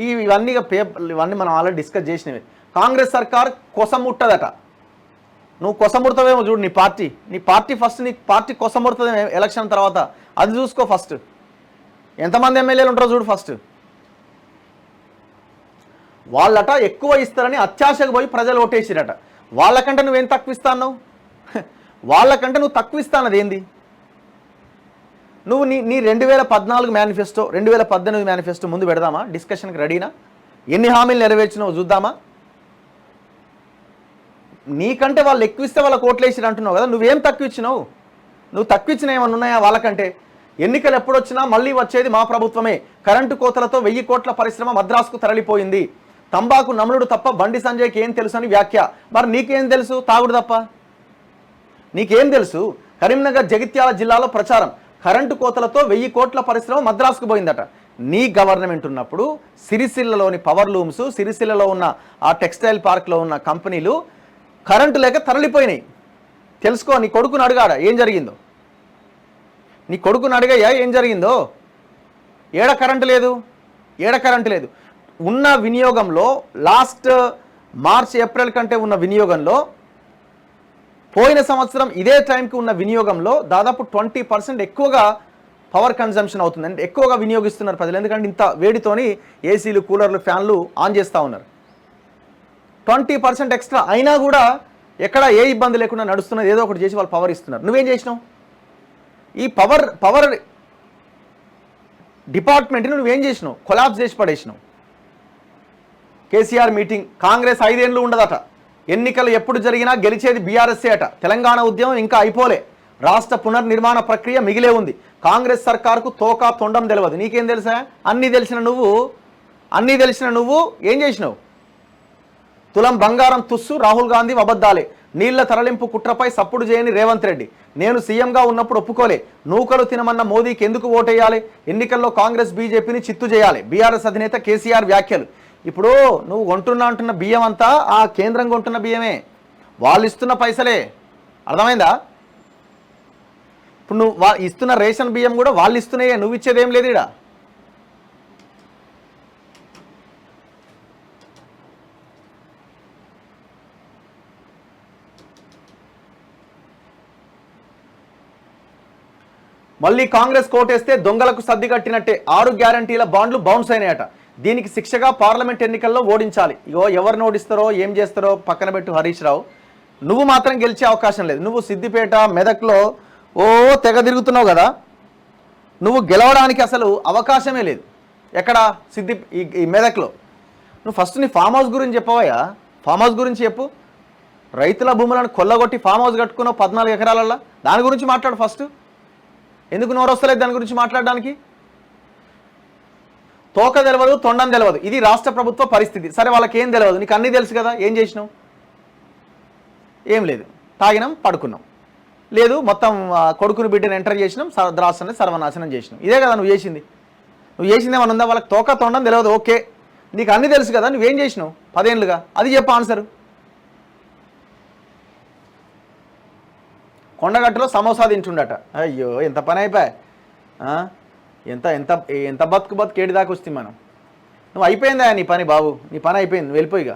ఇవన్నీ పేపర్లు ఇవన్నీ మనం ఆల్రెడీ డిస్కస్ చేసినవి. కాంగ్రెస్ సర్కార్ కొసముట్టదట. నువ్వు కొసముడతావేమో చూడు నీ పార్టీ ఫస్ట్ నీ పార్టీ కొసముడుతుందేమో ఎలక్షన్ తర్వాత, అది చూసుకో ఫస్ట్. ఎంతమంది ఎమ్మెల్యేలు ఉంటారో చూడు ఫస్ట్. వాళ్ళట ఎక్కువ ఇస్తారని అత్యాశకు పోయి ప్రజలు ఓటేసిరట. వాళ్ళకంటే నువ్వేం తక్కువ ఇస్తాను? వాళ్ళకంటే నువ్వు తక్కువ ఇస్తానది ఏంది? నువ్వు నీ 2014 మేనిఫెస్టో 2018 మేనిఫెస్టో ముందు పెడదామా? డిస్కషన్కి రెడీనా? ఎన్ని హామీలు నెరవేర్చినావు చూద్దామా? నీకంటే వాళ్ళు ఎక్కువ ఇస్తే వాళ్ళకి ఓట్లేసిరు అంటున్నావు కదా, నువ్వేం తక్కువ ఇచ్చినావు? నువ్వు తక్కువ ఇచ్చిన ఏమన్నా ఉన్నాయా వాళ్ళకంటే? ఎన్నికలు ఎప్పుడొచ్చినా మళ్ళీ వచ్చేది మా ప్రభుత్వమే. కరెంటు కోతలతో 1000 కోట్ల పరిశ్రమ మద్రాసుకు తరలిపోయింది. తంబాకు నమలుడు తప్ప బండి సంజయ్కి ఏం తెలుసు అని వ్యాఖ్య. మరి నీకేం తెలుసు? తాగుడు తప్ప నీకేం తెలుసు? కరీంనగర్ జగిత్యాల జిల్లాలో ప్రచారం, కరెంటు కోతలతో 1000 కోట్ల పరిశ్రమ మద్రాసుకు పోయిందట. నీ గవర్నమెంట్ ఉన్నప్పుడు సిరిసిల్లలోని పవర్ లూమ్స్, సిరిసిల్లలో ఉన్న ఆ టెక్స్టైల్ పార్క్లో ఉన్న కంపెనీలు కరెంటు లేక తరలిపోయినాయి. తెలుసుకో, నీ కొడుకుని అడిగాడా ఏం జరిగిందో? నీ కొడుకుని అడిగయ్యా ఏం జరిగిందో? ఏడ కరెంటు లేదు. ఉన్న వినియోగంలో లాస్ట్ మార్చ్ ఏప్రిల్ కంటే ఉన్న వినియోగంలో, పోయిన సంవత్సరం ఇదే టైంకి ఉన్న వినియోగంలో దాదాపు 20% ఎక్కువగా పవర్ కన్జంప్షన్ అవుతుంది. అంటే ఎక్కువగా వినియోగిస్తున్నారు ప్రజలు. ఎందుకంటే ఇంత వేడితోని ఏసీలు, కూలర్లు, ఫ్యాన్లు ఆన్ చేస్తూ ఉన్నారు. 20% ఎక్స్ట్రా అయినా కూడా ఎక్కడ ఏ ఇబ్బంది లేకుండా నడుస్తున్నది. ఏదో ఒకటి చేసి వాళ్ళు పవర్ ఇస్తున్నారు. నువ్వేం చేసినావు? ఈ పవర్ డిపార్ట్మెంట్ని నువ్వేం చేసినావు? కొలాప్స్ చేసి పడేసినావు. కేసీఆర్ మీటింగ్, కాంగ్రెస్ 5 ఏళ్ళు ఉండదట. ఎన్నికలు ఎప్పుడు జరిగినా గెలిచేది బీఆర్ఎస్ఏ అట. తెలంగాణ ఉద్యమం ఇంకా అయిపోలే. రాష్ట్ర పునర్నిర్మాణ ప్రక్రియ మిగిలే ఉంది. కాంగ్రెస్ సర్కార్కు తోకా తొండం తెలియదు. నీకేం తెలుసా? అన్నీ తెలిసిన నువ్వు ఏం చేసినావు? తులం బంగారం తుస్సు, రాహుల్ గాంధీ అబద్ధాలే. నీళ్ల తరలింపు కుట్రపై సప్పుడు చేయని రేవంత్ రెడ్డి. నేను సీఎంగా ఉన్నప్పుడు ఒప్పుకోలే. నూకలు తినమన్న మోదీకి ఎందుకు ఓటేయాలి? ఎన్నికల్లో కాంగ్రెస్ బీజేపీని చిత్తు చేయాలి. బీఆర్ఎస్ అధినేత కేసీఆర్ వ్యాఖ్యలు. ఇప్పుడు నువ్వు అంటున్న బియ్యం అంతా ఆ కేంద్రం కొంటున్న బియ్యమే, వాళ్ళు ఇస్తున్న పైసలే. అర్థమైందా? ఇప్పుడు నువ్వు ఇస్తున్న రేషన్ బియ్యం కూడా వాళ్ళు ఇస్తున్నాయే, నువ్వు ఇచ్చేదేం లేదు ఇడా. మళ్ళీ కాంగ్రెస్ కోటేస్తే దొంగలకు సర్ది కట్టినట్టే. 6 గ్యారంటీల బాండ్లు బౌన్స్ అయినాయట. దీనికి శిక్షగా పార్లమెంట్ ఎన్నికల్లో ఓడించాలి. ఇగో ఎవరిని ఓడిస్తారో ఏం చేస్తారో పక్కన పెట్టు హరీష్ రావు. నువ్వు మాత్రం గెలిచే అవకాశం లేదు. నువ్వు సిద్దిపేట, మెదక్లో తెగ తిరుగుతున్నావు కదా, నువ్వు గెలవడానికి అసలు అవకాశమే లేదు. ఎక్కడ? ఈ మెదక్లో. నువ్వు ఫస్ట్ నీ ఫామ్ హౌస్ గురించి చెప్పవయ్యా. ఫామ్ హౌస్ గురించి చెప్పు. రైతుల భూములను కొల్లగొట్టి ఫామ్ హౌస్ కట్టుకున్నావు 14 ఎకరాలల్లో. దాని గురించి మాట్లాడు ఫస్ట్. ఎందుకు నోరు వస్తలేదు దాని గురించి మాట్లాడడానికి? తోక తెలియదు, తొండం తెలియదు. ఇది రాష్ట్ర ప్రభుత్వ పరిస్థితి. సరే, వాళ్ళకి ఏం తెలియదు, నీకు అన్నీ తెలుసు కదా. ఏం చేసినావు? ఏం లేదు. తాగినాం, పడుకున్నాం. లేదు, మొత్తం కొడుకుని బిడ్డను ఎంటర్ చేసినాం, రాష్ట్రాన్ని సర్వనాశనం చేసినాం. ఇదే కదా నువ్వు చేసింది. ఏమన్నా ఉందా? వాళ్ళకి తోక తొండం తెలియదు, ఓకే. నీకు అన్నీ తెలుసు కదా, నువ్వేం చేసినావు 10 ఏళ్ళుగా? అది చెప్పు ఆన్సరు. కొండగట్టులో సమోసా తింటుండట. అయ్యో, ఎంత పని అయిపోయా. ఎంత ఎంత ఎంత బతుకు ఏడి దాకా వస్తే మనం. నువ్వు అయిపోయిందా నీ పని బాబు? నీ పని అయిపోయింది, వెళ్ళిపోయిగా.